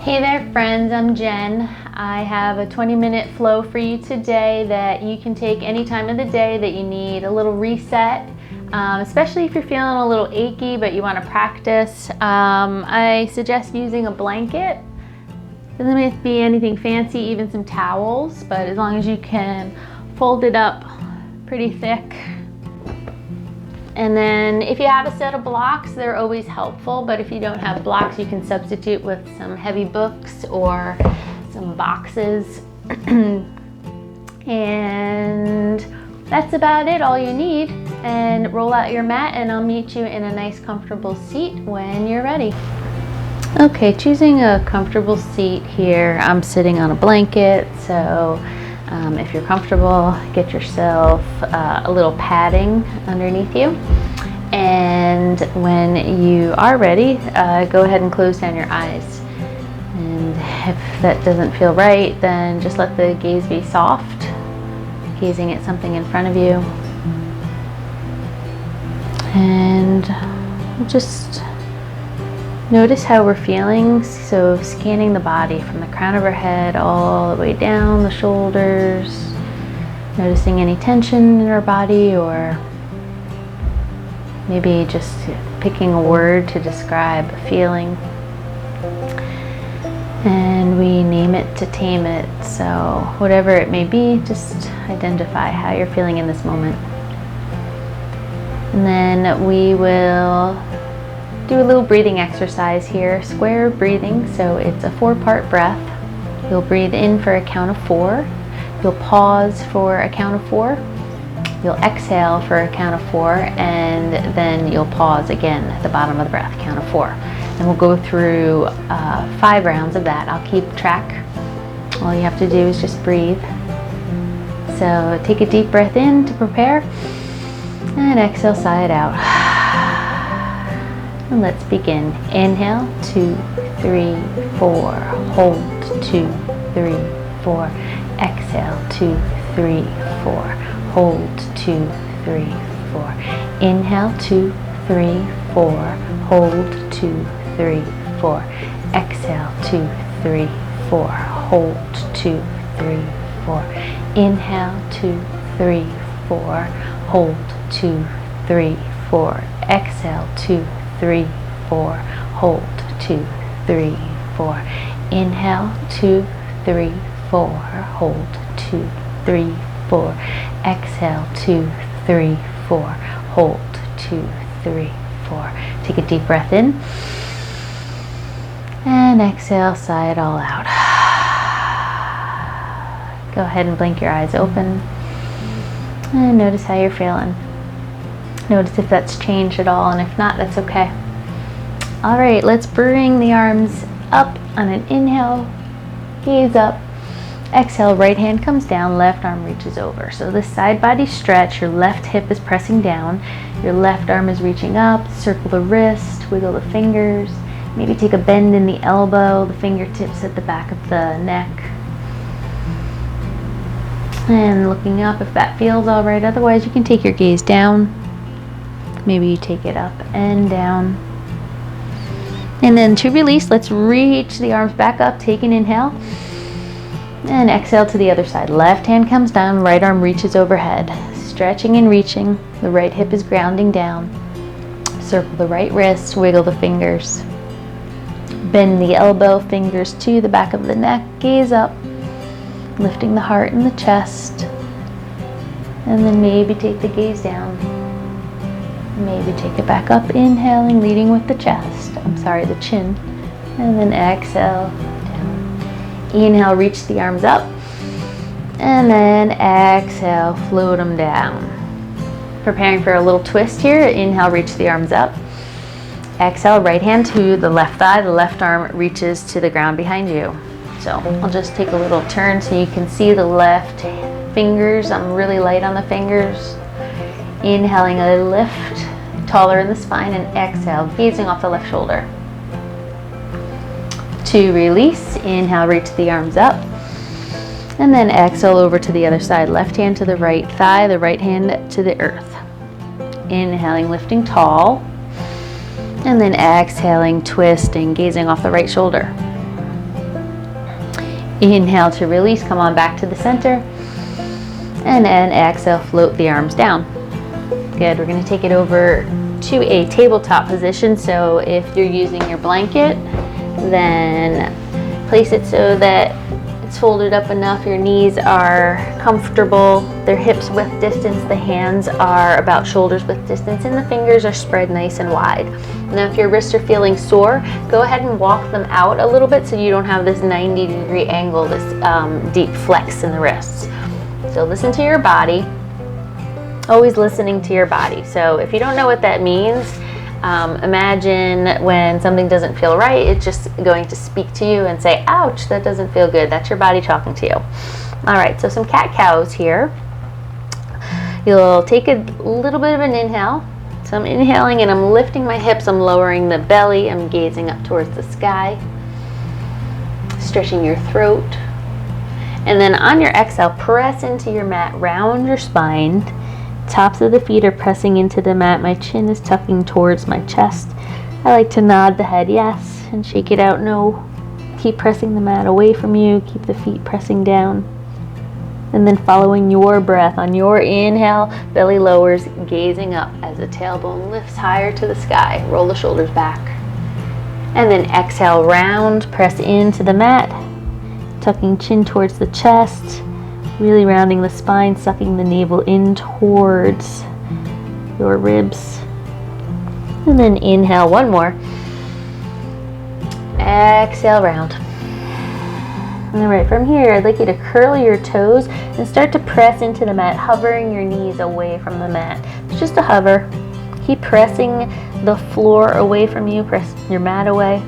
Hey there friends, I'm Jen. I have a 20-minute flow for you today that you can take any time of the day that you need a little reset, especially if you're feeling a little achy but you want to practice. I suggest using a blanket. Doesn't have to be anything fancy, even some towels, but as long as you can fold it up pretty thick. And then if you have a set of blocks, they're always helpful, but if you don't have blocks, you can substitute with some heavy books or some boxes. And that's about it, all you need. And roll out your mat and I'll meet you in a nice comfortable seat when you're ready. Okay, choosing a comfortable seat here. I'm sitting on a blanket, so if you're comfortable, get yourself a little padding underneath you. And when you are ready, go ahead and close down your eyes. And if that doesn't feel right, then just let the gaze be soft, gazing at something in front of you. And just notice how we're feeling, so scanning the body from the crown of our head all the way down the shoulders, noticing any tension in our body, or maybe just picking a word to describe a feeling. And we name it to tame it, so whatever it may be, just identify how you're feeling in this moment. And then we will do a little breathing exercise here, square breathing, so it's a 4-part breath. You'll breathe in for a count of 4, you'll pause for a count of 4, you'll exhale for a count of 4, and then you'll pause again at the bottom of the breath, count of 4. And we'll go through 5 rounds of that. I'll keep track. All you have to do is just breathe. So take a deep breath in to prepare, and exhale, sigh it out. And let's begin. Inhale, 2, 3, 4. Hold, 2, 3, 4. Exhale, 2, 3, 4. Hold, 2, 3, 4. Inhale, 2, 3, 4. Hold, 2, 3, 4. Exhale, 2, 3, 4. Hold, 2, 3, 4. Inhale, 2, 3, 4. Hold, 2, 3, 4. Exhale, 2, 3, 4. Hold, 2, 3, 4. Inhale, 2, 3, 4. Hold, 2, 3, 4. Exhale, 2, 3, 4. Hold, 2, 3, 4. Take a deep breath in. And exhale, sigh it all out. Go ahead and blink your eyes open. And notice how you're feeling. Notice if that's changed at all, and if not, that's okay. All right, let's bring the arms up on an inhale, gaze up. Exhale, right hand comes down, left arm reaches over. So this side body stretch, your left hip is pressing down, your left arm is reaching up, circle the wrist, wiggle the fingers, maybe take a bend in the elbow, the fingertips at the back of the neck. And looking up if that feels all right. Otherwise, you can take your gaze down. Maybe you take it up and down. And then to release, let's reach the arms back up. Take an inhale. And exhale to the other side. Left hand comes down, right arm reaches overhead. Stretching and reaching. The right hip is grounding down. Circle the right wrist, wiggle the fingers. Bend the elbow, fingers to the back of the neck. Gaze up. Lifting the heart and the chest. And then maybe take the gaze down. Maybe take it back up, inhaling, leading with the chest. The chin. And then exhale down. Inhale, reach the arms up. And then exhale, float them down. Preparing for a little twist here. Inhale, reach the arms up. Exhale, right hand to the left thigh. The left arm reaches to the ground behind you. So I'll just take a little turn so you can see the left fingers. I'm really light on the fingers. Inhaling a lift, taller in the spine, and exhale, gazing off the left shoulder. To release, inhale, reach the arms up. And then exhale over to the other side. Left hand to the right thigh, the right hand to the earth. Inhaling, lifting tall. And then exhaling, twisting, gazing off the right shoulder. Inhale to release, come on back to the center. And then exhale, float the arms down. Good, we're gonna take it over to a tabletop position. So if you're using your blanket, then place it so that it's folded up enough, your knees are comfortable, their hips width distance, the hands are about shoulders width distance, and the fingers are spread nice and wide. Now if your wrists are feeling sore, go ahead and walk them out a little bit so you don't have this 90-degree angle, this deep flex in the wrists. So listen to your body, always listening to your body. So if you don't know what that means, imagine when something doesn't feel right, it's just going to speak to you and say, ouch, that doesn't feel good. That's your body talking to you. All right, so some cat-cows here. You'll take a little bit of an inhale. So I'm inhaling and I'm lifting my hips, I'm lowering the belly, I'm gazing up towards the sky, stretching your throat. And then on your exhale, press into your mat, round your spine. Tops of the feet are pressing into the mat. My chin is tucking towards my chest. I like to nod the head yes and shake it out no. Keep pressing the mat away from you. Keep the feet pressing down. And then following your breath, on your inhale, belly lowers, gazing up as the tailbone lifts higher to the sky. Roll the shoulders back. And then exhale, round, press into the mat, tucking chin towards the chest. Really rounding the spine, sucking the navel in towards your ribs. And then inhale, one more. Exhale, round. All right, from here, I'd like you to curl your toes and start to press into the mat, hovering your knees away from the mat. It's just a hover. Keep pressing the floor away from you, press your mat away.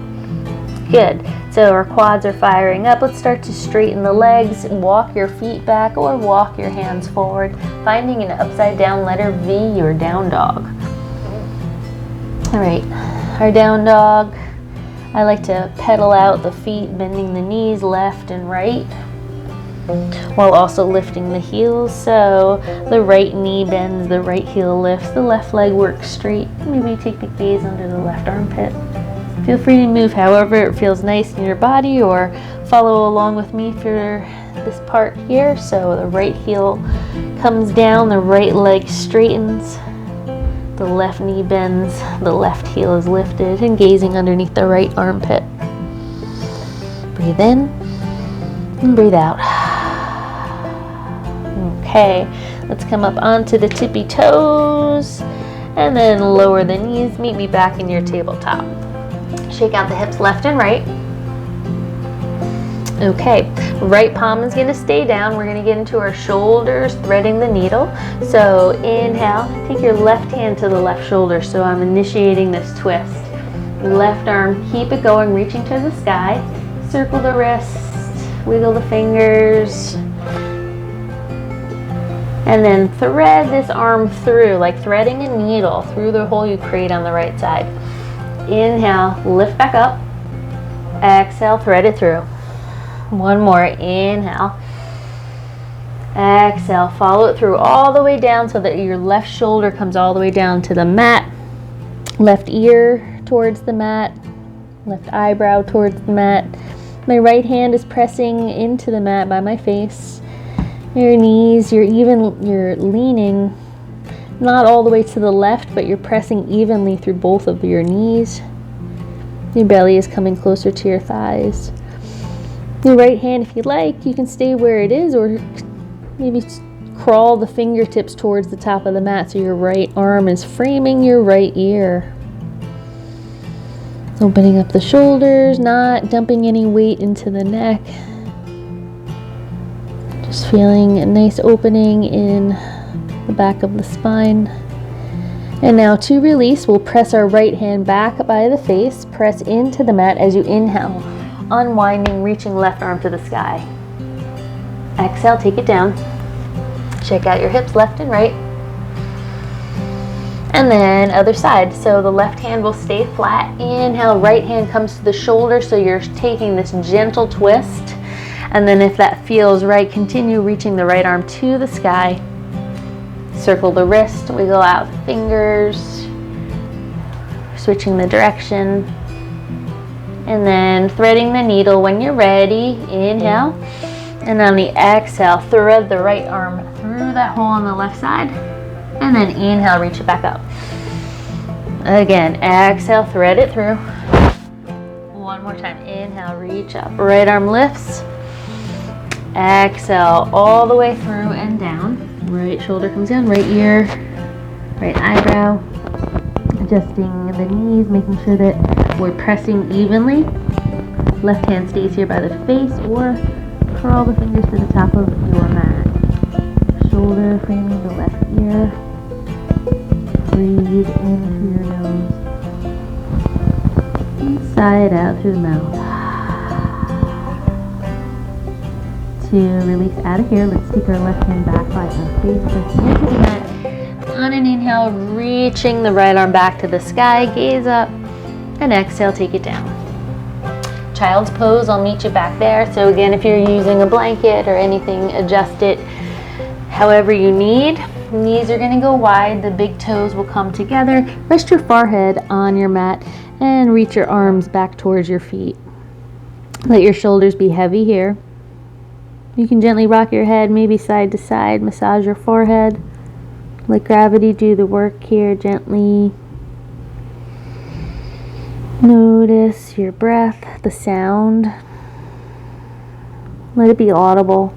Good. So our quads are firing up. Let's start to straighten the legs. Walk your feet back or walk your hands forward, finding an upside down letter V, your down dog. All right, our down dog. I like to pedal out the feet, bending the knees left and right, while also lifting the heels. So the right knee bends, the right heel lifts, the left leg works straight. Maybe take the gaze under the left armpit. Feel free to move however it feels nice in your body, or follow along with me for this part here. So the right heel comes down, the right leg straightens, the left knee bends, the left heel is lifted, and gazing underneath the right armpit. Breathe in and breathe out. Okay, let's come up onto the tippy toes and then lower the knees. Meet me back in your tabletop. Shake out the hips left and right. Okay, right palm is going to stay down. We're going to get into our shoulders, threading the needle. So inhale, take your left hand to the left shoulder. So I'm initiating this twist. Left arm, keep it going, reaching to the sky. Circle the wrist, wiggle the fingers. And then thread this arm through, like threading a needle through the hole you create on the right side. Inhale, lift back up. Exhale, thread it through. One more, inhale. Exhale, follow it through all the way down so that your left shoulder comes all the way down to the mat. Left ear towards the mat. Left eyebrow towards the mat. My right hand is pressing into the mat by my face. Your knees, you're leaning not all the way to the left, but you're pressing evenly through both of your knees. Your belly is coming closer to your thighs. Your right hand, if you like, you can stay where it is, or maybe crawl the fingertips towards the top of the mat so your right arm is framing your right ear. Opening up the shoulders, not dumping any weight into the neck. Just feeling a nice opening in the back of the spine. And now to release, we'll press our right hand back by the face, press into the mat as you inhale, unwinding, reaching left arm to the sky. Exhale, take it down. Check out your hips left and right. And then other side. So the left hand will stay flat. Inhale, right hand comes to the shoulder, so you're taking this gentle twist. And then if that feels right, continue reaching the right arm to the sky. Circle the wrist, wiggle out the fingers, switching the direction. And then threading the needle when you're ready. Inhale. And on the exhale, thread the right arm through that hole on the left side. And then inhale, reach it back up. Again, exhale, thread it through. One more time. Inhale, reach up. Right arm lifts. Exhale, all the way through and down. Right shoulder comes down, right ear, right eyebrow. Adjusting the knees, making sure that we're pressing evenly. Left hand stays here by the face, or curl the fingers to the top of your mat. Shoulder framing the left ear. Breathe in through your nose. And sigh it out through the mouth. To release out of here, let's take our left hand back by our face, pressing into the mat. On an inhale, reaching the right arm back to the sky, gaze up, and exhale, take it down. Child's pose, I'll meet you back there. So again, if you're using a blanket or anything, adjust it however you need. Knees are gonna go wide, the big toes will come together. Rest your forehead on your mat and reach your arms back towards your feet. Let your shoulders be heavy here. You can gently rock your head, maybe side to side, massage your forehead. Let gravity do the work here gently. Notice your breath, the sound. Let it be audible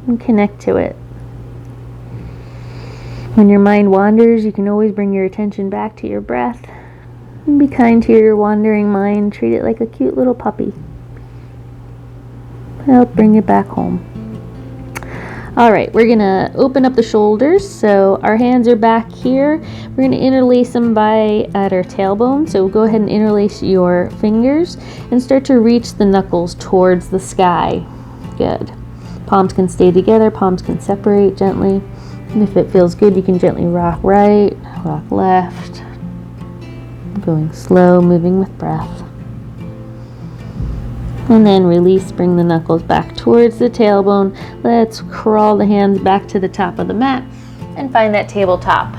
and connect to it. When your mind wanders, you can always bring your attention back to your breath and be kind to your wandering mind. Treat it like a cute little puppy. Help bring it back home. All right, we're gonna open up the shoulders. So our hands are back here. We're gonna interlace them at our tailbone. So go ahead and interlace your fingers and start to reach the knuckles towards the sky. Good. Palms can stay together, palms can separate gently. And if it feels good, you can gently rock right, rock left. Going slow, moving with breath. And then release, bring the knuckles back towards the tailbone. Let's crawl the hands back to the top of the mat and find that tabletop.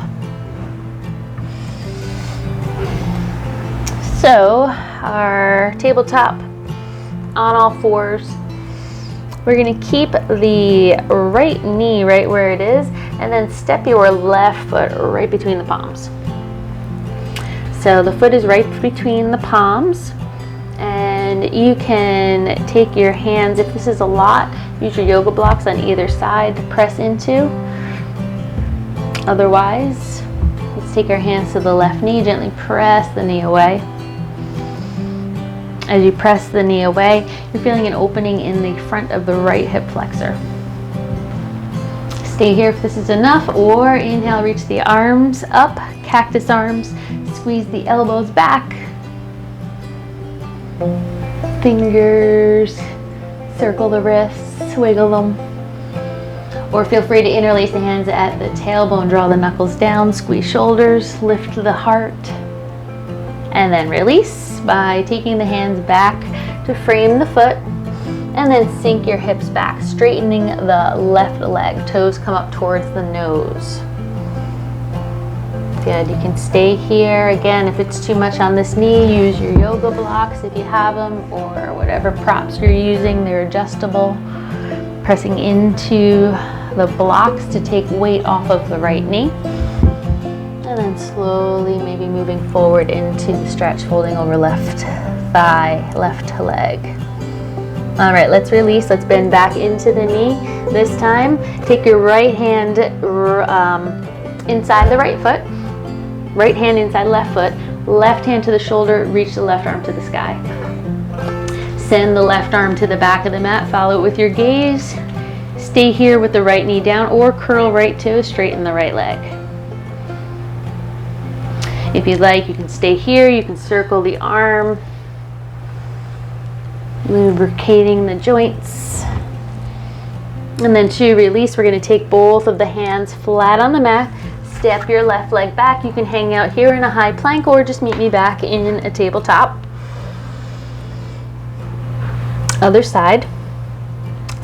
So our tabletop on all fours. We're gonna keep the right knee right where it is and then step your left foot right between the palms. So the foot is right between the palms. And you can take your hands, if this is a lot, use your yoga blocks on either side to press into. Otherwise, let's take our hands to the left knee, gently press the knee away. As you press the knee away, you're feeling an opening in the front of the right hip flexor. Stay here if this is enough, or inhale, reach the arms up, cactus arms, squeeze the elbows back. Fingers, circle the wrists, wiggle them. Or feel free to interlace the hands at the tailbone, draw the knuckles down, squeeze shoulders, lift the heart. And then release by taking the hands back to frame the foot. And then sink your hips back, straightening the left leg. Toes come up towards the nose. Good, you can stay here. Again, if it's too much on this knee, use your yoga blocks if you have them, or whatever props you're using, they're adjustable. Pressing into the blocks to take weight off of the right knee. And then slowly maybe moving forward into the stretch, holding over left thigh, left leg. All right, let's release. Let's bend back into the knee. This time, take your right hand inside the right foot. Right hand inside left foot, left hand to the shoulder, reach the left arm to the sky. Send the left arm to the back of the mat, follow it with your gaze. Stay here with the right knee down, or curl right toe, straighten the right leg. If you'd like, you can stay here, you can circle the arm, lubricating the joints. And then to release, we're going to take both of the hands flat on the mat. Step your left leg back. You can hang out here in a high plank, or just meet me back in a tabletop. Other side.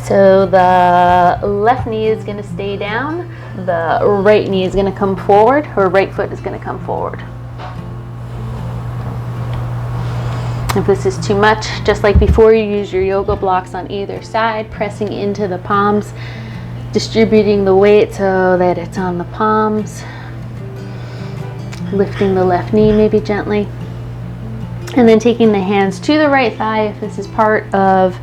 So the left knee is going to stay down. The right knee is going to come forward, or right foot is going to come forward. If this is too much, just like before, you use your yoga blocks on either side, pressing into the palms, distributing the weight so that it's on the palms, lifting the left knee maybe gently, and then taking the hands to the right thigh if this is part of,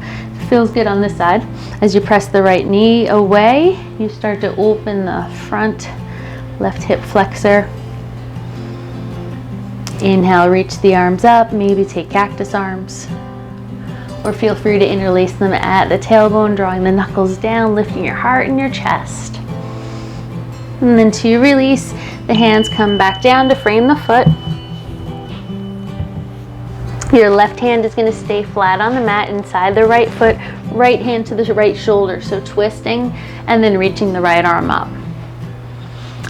feels good on this side. As you press the right knee away, you start to open the front left hip flexor. Inhale, reach the arms up, maybe take cactus arms, or feel free to interlace them at the tailbone, drawing the knuckles down, lifting your heart and your chest. And then to release, the hands come back down to frame the foot. Your left hand is going to stay flat on the mat inside the right foot, right hand to the right shoulder, so twisting and then reaching the right arm up.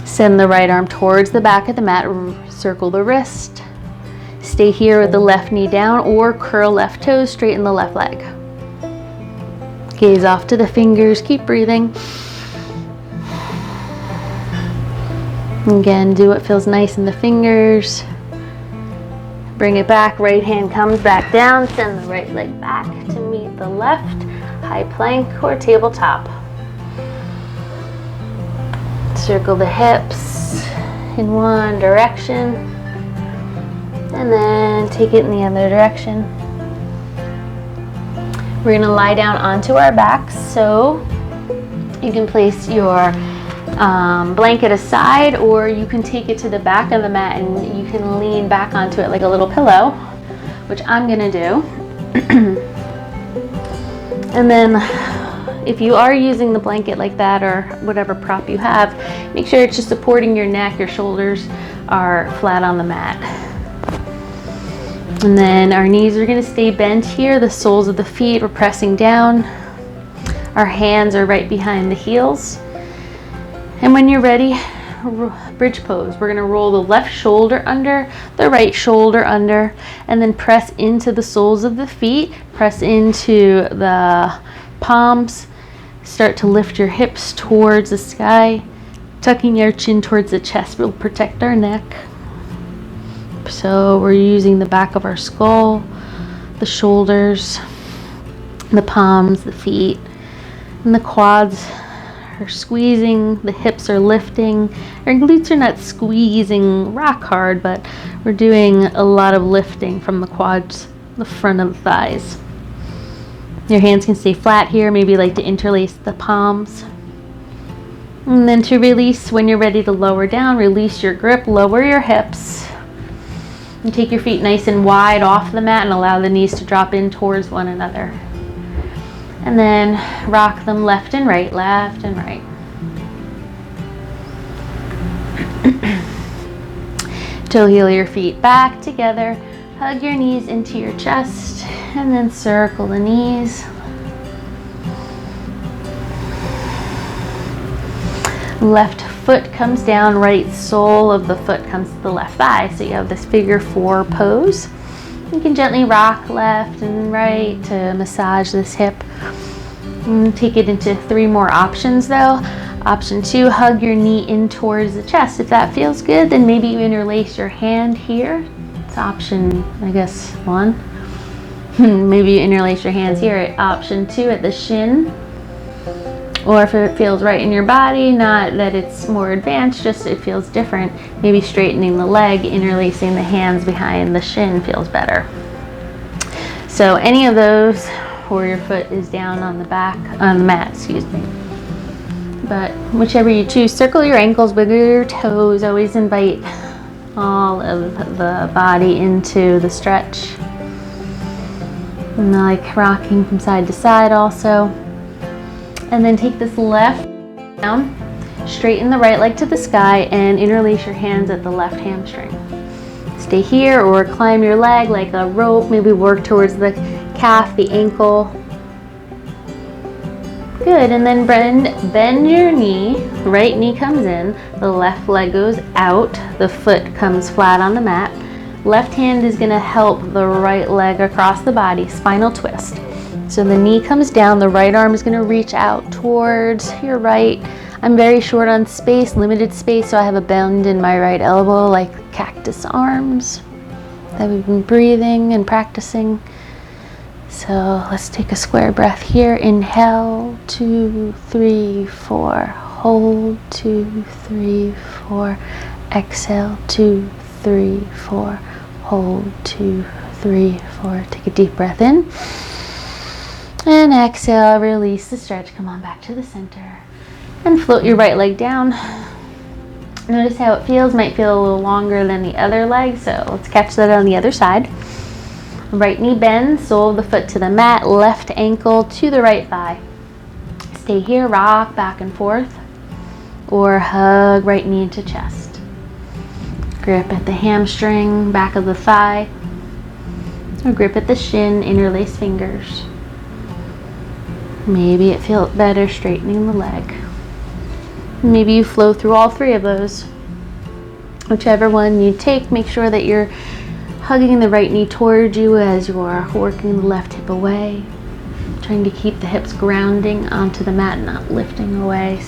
Send the right arm towards the back of the mat, circle the wrist. Stay here with the left knee down or curl left toes, straighten the left leg. Gaze off to the fingers, keep breathing. Again, do what feels nice in the fingers. Bring it back, right hand comes back down, send the right leg back to meet the left, high plank or tabletop. Circle the hips in one direction, and then take it in the other direction. We're gonna lie down onto our backs, so you can place your blanket aside, or you can take it to the back of the mat and you can lean back onto it like a little pillow, which I'm gonna do. And then if you are using the blanket like that or whatever prop you have, make sure it's just supporting your neck, your shoulders are flat on the mat. And then our knees are gonna stay bent here, the soles of the feet are pressing down. Our hands are right behind the heels. And when you're ready, bridge pose. We're gonna roll the left shoulder under, the right shoulder under, and then press into the soles of the feet, press into the palms, start to lift your hips towards the sky, tucking your chin towards the chest will protect our neck. So we're using the back of our skull, the shoulders, the palms, the feet, and the quads are squeezing, the hips are lifting. Our glutes are not squeezing rock hard, but we're doing a lot of lifting from the quads, the front of the thighs. Your hands can stay flat here, maybe like to interlace the palms. And then to release, when you're ready to lower down, release your grip, lower your hips. And take your feet nice and wide off the mat and allow the knees to drop in towards one another. And then rock them left and right, left and right. Toe heel your feet back together, hug your knees into your chest, and then circle the knees. Left foot comes down, right sole of the foot comes to the left thigh. So you have this figure four pose. You can gently rock left and right to massage this hip. And take it into 3 more options though. Option 2, hug your knee in towards the chest. If that feels good, then maybe you interlace your hand here. It's option, I guess, 1. Maybe you interlace your hands here at option 2 at the shin. Or if it feels right in your body, not that it's more advanced, just it feels different, maybe straightening the leg, interlacing the hands behind the shin feels better. So any of those, or your foot is down on the back, on the mat, excuse me. But whichever you choose, circle your ankles, wiggle your toes, always invite all of the body into the stretch. And I like rocking from side to side also. And then take this left down, straighten the right leg to the sky, and interlace your hands at the left hamstring. Stay here or climb your leg like a rope, maybe work towards the calf, the ankle. Good, and then bend your knee, right knee comes in, the left leg goes out, the foot comes flat on the mat. Left hand is gonna help the right leg across the body, spinal twist. So the knee comes down, the right arm is gonna reach out towards your right. I'm very short on space, limited space, so I have a bend in my right elbow like cactus arms. that we've been breathing and practicing. So let's take a square breath here. Inhale, 2, 3, 4. Hold, 2, 3, 4. Exhale, 2, 3, 4. Hold, 2, 3, 4. Take a deep breath in. And exhale, release the stretch. Come on back to the center. And float your right leg down. Notice how it feels. Might feel a little longer than the other leg, so let's catch that on the other side. Right knee bends, sole of the foot to the mat, left ankle to the right thigh. Stay here, rock back and forth, or hug right knee into chest. Grip at the hamstring, back of the thigh, or grip at the shin, interlace fingers. Maybe it felt better straightening the leg. Maybe you flow through all three of those. Whichever one you take, make sure that you're hugging the right knee towards you as you are working the left hip away. Trying to keep the hips grounding onto the mat, not lifting away.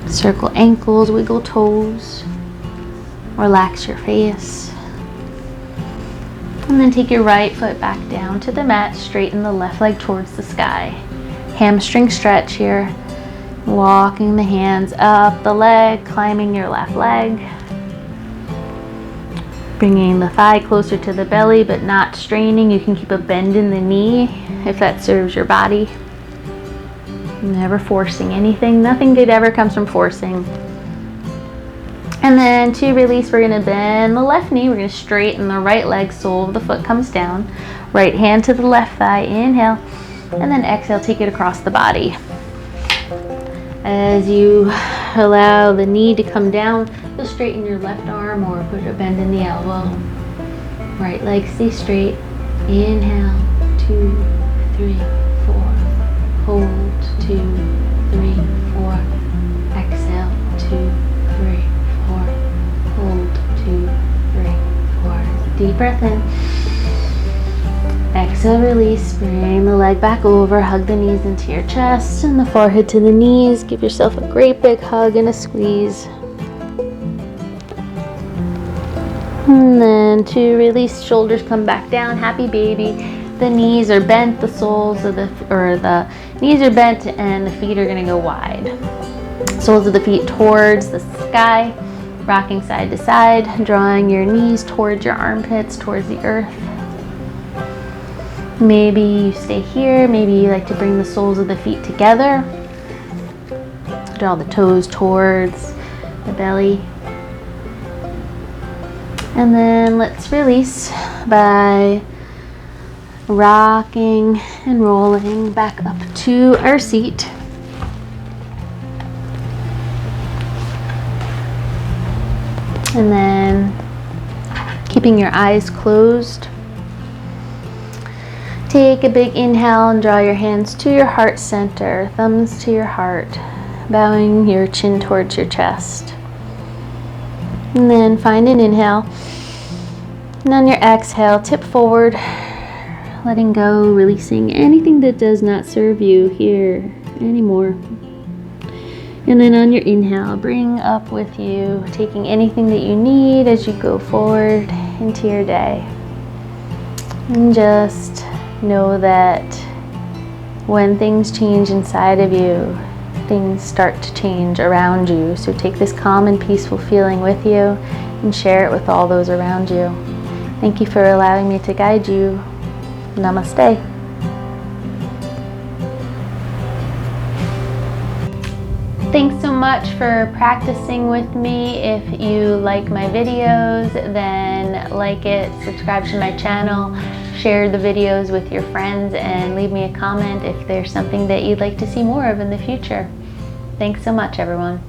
Circle ankles, wiggle toes. Relax your face. And then take your right foot back down to the mat, straighten the left leg towards the sky. Hamstring stretch here. Walking the hands up the leg, climbing your left leg. Bringing the thigh closer to the belly, but not straining. You can keep a bend in the knee if that serves your body. Never forcing anything. Nothing good ever comes from forcing. And then to release, we're going to bend the left knee. We're going to straighten the right leg, sole of the foot comes down. Right hand to the left thigh, inhale. And then exhale, take it across the body. As you allow the knee to come down, you'll straighten your left arm or put a bend in the elbow. Right leg stay straight. Inhale, 2, 3, 4. Hold, 2, 3, 4. Exhale, 2, 3, 4. Hold, 2, 3, 4. Deep breath in. Exhale, release. Bring the leg back over. Hug the knees into your chest and the forehead to the knees. Give yourself a great big hug and a squeeze. And then to release, shoulders come back down. Happy baby. The knees are bent. The soles of the knees are bent, and the feet are going to go wide. Soles of the feet towards the sky. Rocking side to side. Drawing your knees towards your armpits, towards the earth. Maybe you stay here. Maybe you like to bring the soles of the feet together. Draw the toes towards the belly. And then let's release by rocking and rolling back up to our seat. And then keeping your eyes closed. Take a big inhale and draw your hands to your heart center, thumbs to your heart, bowing your chin towards your chest. And then find an inhale. And on your exhale, tip forward, letting go, releasing anything that does not serve you here anymore. And then on your inhale, bring up with you, taking anything that you need as you go forward into your day. And just know that when things change inside of you, things start to change around you. So take this calm and peaceful feeling with you and share it with all those around you. Thank you for allowing me to guide you. Namaste. Thanks so much for practicing with me. If you like my videos, then like it, subscribe to my channel, share the videos with your friends, and leave me a comment if there's something that you'd like to see more of in the future. Thanks so much, everyone.